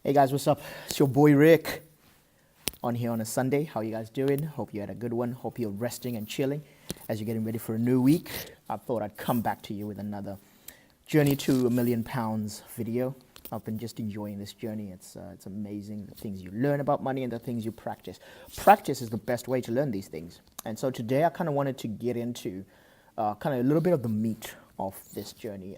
Hey guys, what's up? It's your boy Rick on here on a Sunday. How you guys doing? Hope you had a good one. Hope you're resting and chilling as you're getting ready for a new week. I thought I'd come back to you with another Journey to £1,000,000 video. I've been just enjoying this journey. It's amazing the things you learn about money and the things you practice. Practice is the best way to learn these things. And so today I kind of wanted to get into kind of a little bit of the meat of this journey.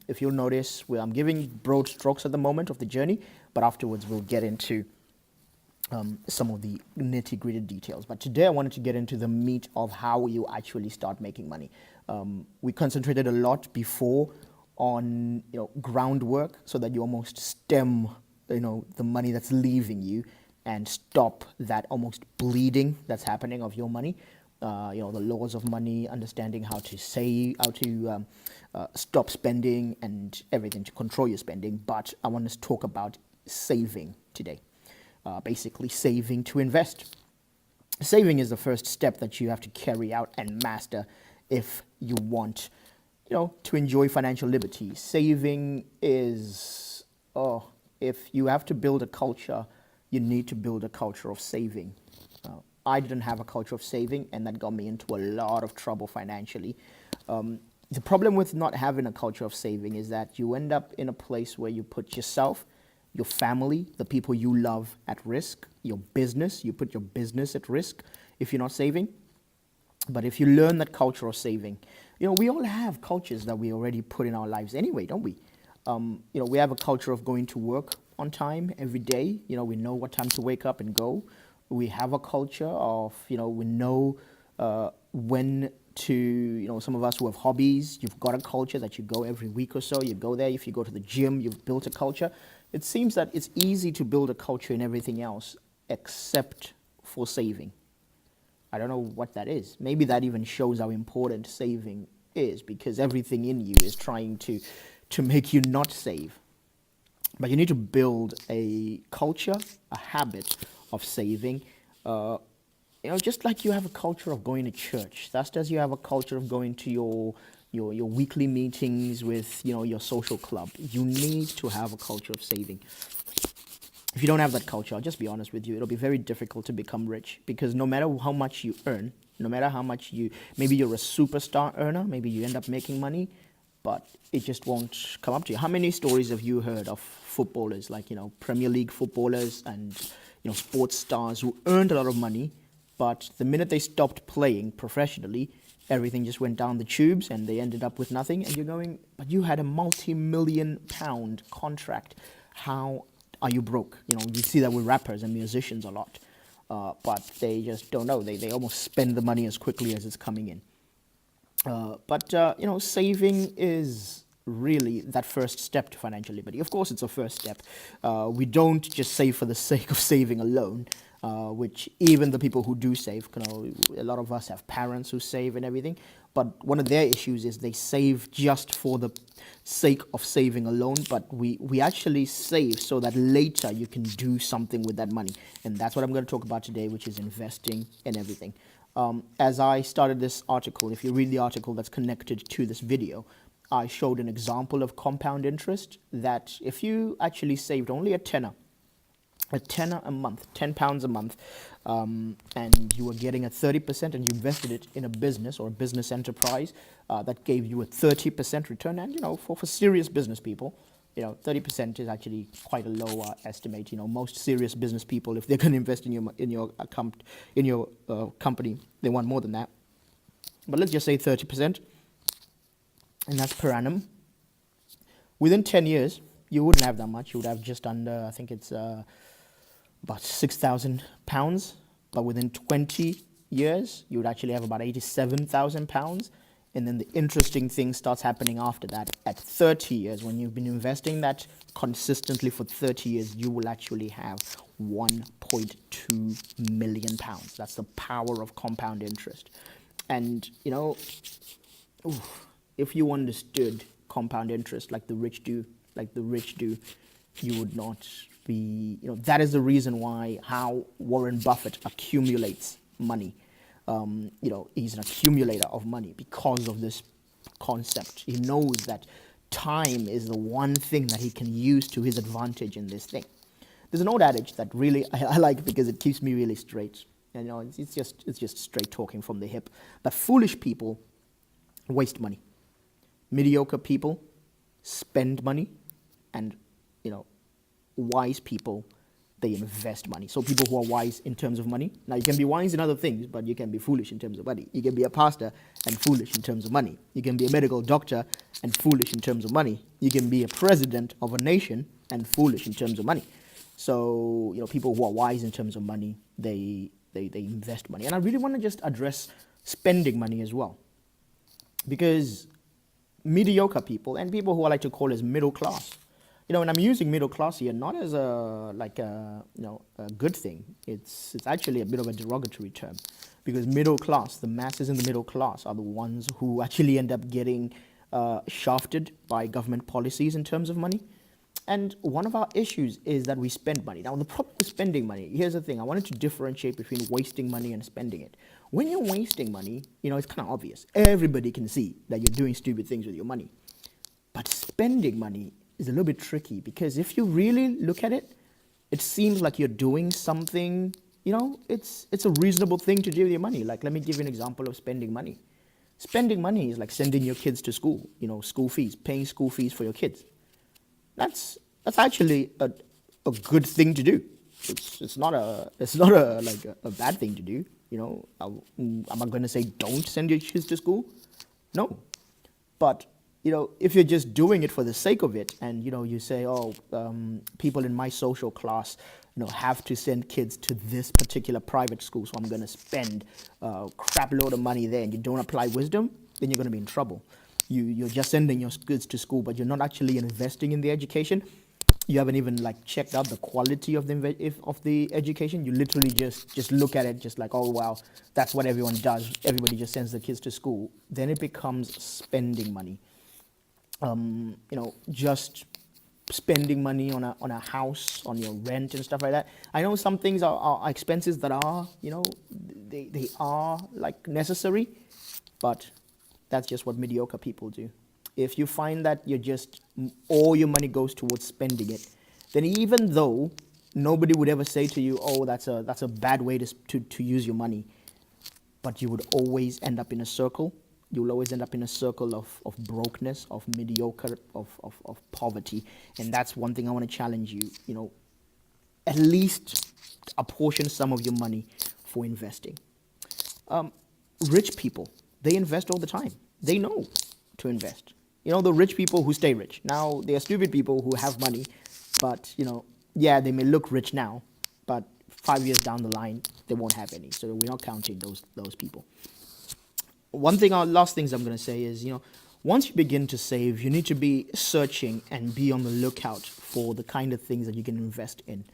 If you'll notice, I'm giving broad strokes at the moment of the journey, but afterwards we'll get into some of the nitty-gritty details. But today I wanted to get into the meat of how you actually start making money. We concentrated a lot before on groundwork so that you almost stem the money that's leaving you and stop that almost bleeding that's happening of your money. The laws of money, understanding how to save, how to stop spending and everything to control your spending. But I want to talk about saving today. Basically saving to invest. Saving is the first step that you have to carry out and master if you want, to enjoy financial liberty. Saving is, if you have to build a culture, you need to build a culture of saving. I didn't have a culture of saving, and that got me into a lot of trouble financially. The problem with not having a culture of saving is that you end up in a place where you put yourself, your family, the people you love at risk, your business, you put your business at risk if you're not saving. But if you learn that culture of saving, we all have cultures that we already put in our lives anyway, don't we? We have a culture of going to work on time every day. We know what time to wake up and go. We have a culture of, we know when to, some of us who have hobbies, you've got a culture that you go every week or so, you go there. If you go to the gym, you've built a culture. It seems that it's easy to build a culture in everything else except for saving. I don't know what that is. Maybe that even shows how important saving is, because everything in you is trying to make you not save. But you need to build a culture, a habit of saving. Just like you have a culture of going to church, just as you have a culture of going to your weekly meetings with your social club, you need to have a culture of saving. If you don't have that culture, I'll just be honest with you, it'll be very difficult to become rich, because no matter how much you earn, no matter how much maybe you're a superstar earner, maybe you end up making money, but it just won't come up to you. How many stories have you heard of footballers, like, Premier League footballers and, sports stars who earned a lot of money, but the minute they stopped playing professionally, everything just went down the tubes and they ended up with nothing? And you're going, but you had a multi-million-pound contract. How are you broke? You see that with rappers and musicians a lot, but they just don't know. They almost spend the money as quickly as it's coming in. But saving is really that first step to financial liberty. Of course, it's a first step. We don't just save for the sake of saving alone, which even the people who do save, a lot of us have parents who save and everything, but one of their issues is they save just for the sake of saving alone, but we actually save so that later you can do something with that money. And that's what I'm going to talk about today, which is investing and everything. As I started this article, if you read the article that's connected to this video, I showed an example of compound interest that if you actually saved only a tenner a month, £10 a month, and you were getting a 30% and you invested it in a business or a business enterprise that gave you a 30% return. And, for serious business people, 30% is actually quite a low estimate. Most serious business people, if they're going to invest in your company, they want more than that. But let's just say 30%, and that's per annum. Within 10 years, you wouldn't have that much. You would have just under, I think it's about £6,000. But within 20 years, you would actually have about £87,000. And then the interesting thing starts happening after that. At 30 years, when you've been investing that consistently for 30 years, you will actually have £1.2 million. That's the power of compound interest. And, if you understood compound interest like the rich do, you would not be, that is the reason how Warren Buffett accumulates money. He's an accumulator of money because of this concept. He knows that time is the one thing that he can use to his advantage in this thing. There's an old adage that really I like because it keeps me really straight. And, it's just straight talking from the hip. That foolish people waste money. Mediocre people spend money, and wise people, they invest money. So people who are wise in terms of money. Now you can be wise in other things, but you can be foolish in terms of money. You can be a pastor and foolish in terms of money. You can be a medical doctor and foolish in terms of money. You can be a president of a nation and foolish in terms of money. So people who are wise in terms of money, they invest money. And I really want to just address spending money as well, because mediocre people and people who I like to call as middle class. And I'm using middle class here not as a good thing. It's actually a bit of a derogatory term, because middle class, the masses in the middle class, are the ones who actually end up getting shafted by government policies in terms of money. And one of our issues is that we spend money. Now, the problem with spending money, here's the thing. I wanted to differentiate between wasting money and spending it. When you're wasting money, it's kind of obvious. Everybody can see that you're doing stupid things with your money. But spending money is a little bit tricky, because if you really look at it, it seems like you're doing something, it's a reasonable thing to do with your money. Like, let me give you an example of spending money. Spending money is like sending your kids to school, school fees, paying school fees for your kids. That's actually a good thing to do. It's not a bad thing to do. Am I going to say don't send your kids to school? No. But if you're just doing it for the sake of it, and you say, people in my social class have to send kids to this particular private school, so I'm going to spend a crap load of money there, and you don't apply wisdom, then you're going to be in trouble. You're just sending your kids to school, but you're not actually investing in the education. You haven't even checked out the quality of the education. You literally just look at it just like, oh wow, that's what everyone does. Everybody just sends their kids to school. Then it becomes spending money. Just spending money on a house, on your rent and stuff like that. I know some things are expenses that are, they are necessary, but that's just what mediocre people do. If you find that all your money goes towards spending it, then even though nobody would ever say to you, oh, that's a bad way to use your money, but you would always end up in a circle. You'll always end up in a circle of brokenness, of mediocre, of poverty. And that's one thing I want to challenge you, at least apportion some of your money for investing. Rich people, they invest all the time. They know to invest. The rich people who stay rich. Now, there are stupid people who have money, but, they may look rich now, but 5 years down the line, they won't have any. So we're not counting those people. Last things I'm going to say is, once you begin to save, you need to be searching and be on the lookout for the kind of things that you can invest in.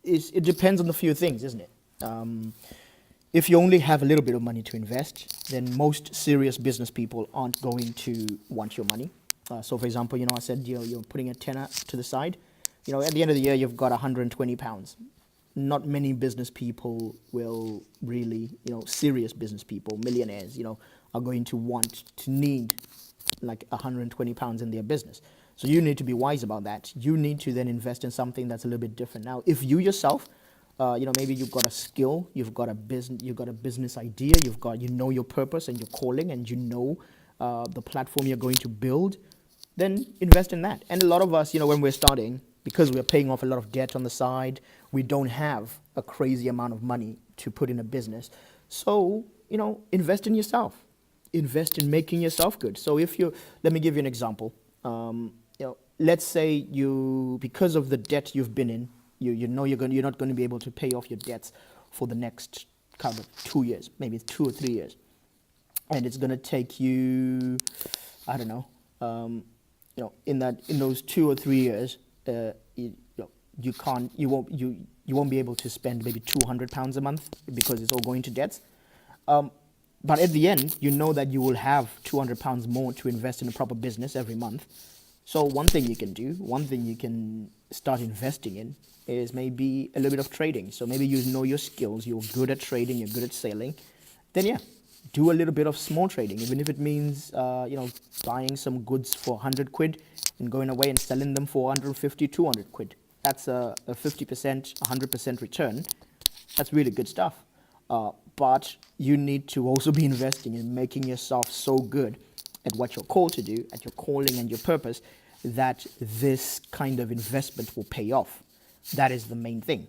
It depends on a few things, isn't it? If you only have a little bit of money to invest, then most serious business people aren't going to want your money. So, for example, I said you're putting a tenner to the side. At the end of the year, you've got 120 pounds. Not many business people will really, serious business people, millionaires, are going to need like 120 pounds in their business. So you need to be wise about that. You need to then invest in something that's a little bit different. Now, if you yourself, maybe you've got a skill, you've got a business idea, you know your purpose and your calling, and the platform you're going to build, then invest in that. And a lot of us, when we're starting, because we're paying off a lot of debt on the side, we don't have a crazy amount of money to put in a business. So, invest in yourself. Invest in making yourself good. So let me give you an example. Let's say because of the debt you've been in, you're not going to be able to pay off your debts for the next kind of 2 years, maybe 2 or 3 years. And it's going to take you, I don't know, in those 2 or 3 years, you won't be able to spend maybe £200 a month because it's all going to debts. But at the end, that you will have £200 more to invest in a proper business every month. So one thing you can start investing in is maybe a little bit of trading. So maybe you know your skills, you're good at trading, you're good at selling. Then do a little bit of small trading, even if it means, buying some goods for 100 quid and going away and selling them for 150, 200 quid. That's a 50%, 100% return. That's really good stuff. But you need to also be investing in making yourself so good at what you're called to do, at your calling and your purpose, that this kind of investment will pay off. That is the main thing.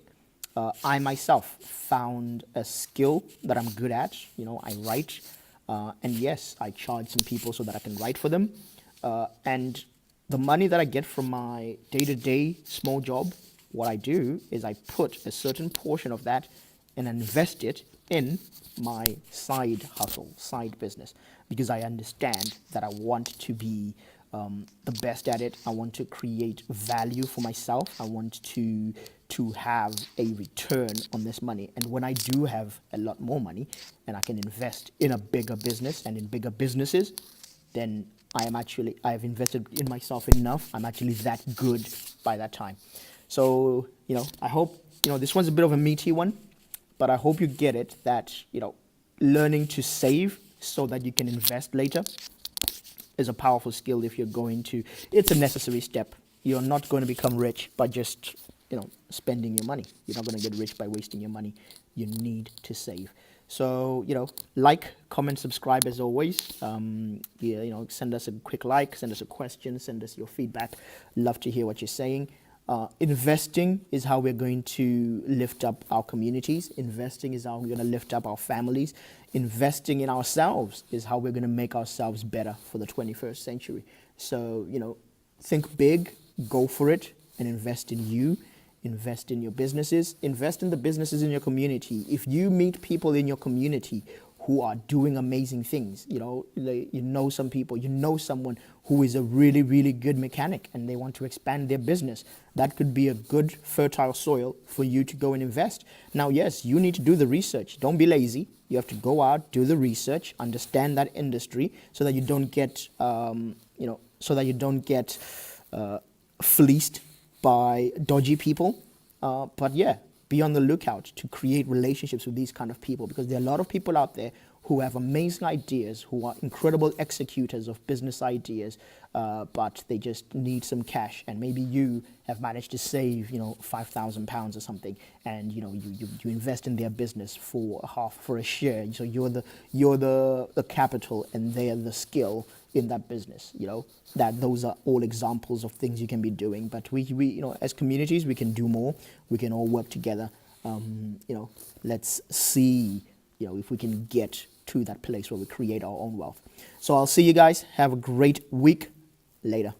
I myself found a skill that I'm good at. I write, and yes, I charge some people so that I can write for them. And the money that I get from my day-to-day small job, what I do is I put a certain portion of that and invest it in my side hustle, side business, because I understand that I want to be the best at it. I want to create value for myself. I want to have a return on this money. And when I do have a lot more money and I can invest in a bigger business and in bigger businesses, then I've invested in myself enough. I'm actually that good by that time. So, I hope, this one's a bit of a meaty one, but I hope you get it that, learning to save so that you can invest later is a powerful skill. If you're going to, it's a necessary step. You're not going to become rich by just, spending your money. You're not going to get rich by wasting your money. You need to save. So, like, comment, subscribe as always. Send us a quick like, send us a question, send us your feedback. Love to hear what you're saying. Investing is how we're going to lift up our communities. Investing is how we're going to lift up our families. Investing in ourselves is how we're going to make ourselves better for the 21st century. So, think big, go for it, and invest in you. Invest in your businesses. Invest in the businesses in your community. If you meet people in your community who are doing amazing things, some people, someone who is a really, really good mechanic and they want to expand their business, that could be a good fertile soil for you to go and invest. Now, yes, you need to do the research. Don't be lazy. You have to go out, do the research, understand that industry so that you don't get, fleeced by dodgy people. But yeah, be on the lookout to create relationships with these kind of people, because there are a lot of people out there who have amazing ideas, who are incredible executors of business ideas, but they just need some cash. And maybe you have managed to save, £5,000 or something, and you invest in their business for a share. So you're the capital, and they're the skill in that business. That those are all examples of things you can be doing. But we as communities, we can do more. We can all work together. Let's see, if we can get to that place where we create our own wealth. So I'll see you guys. Have a great week. Later.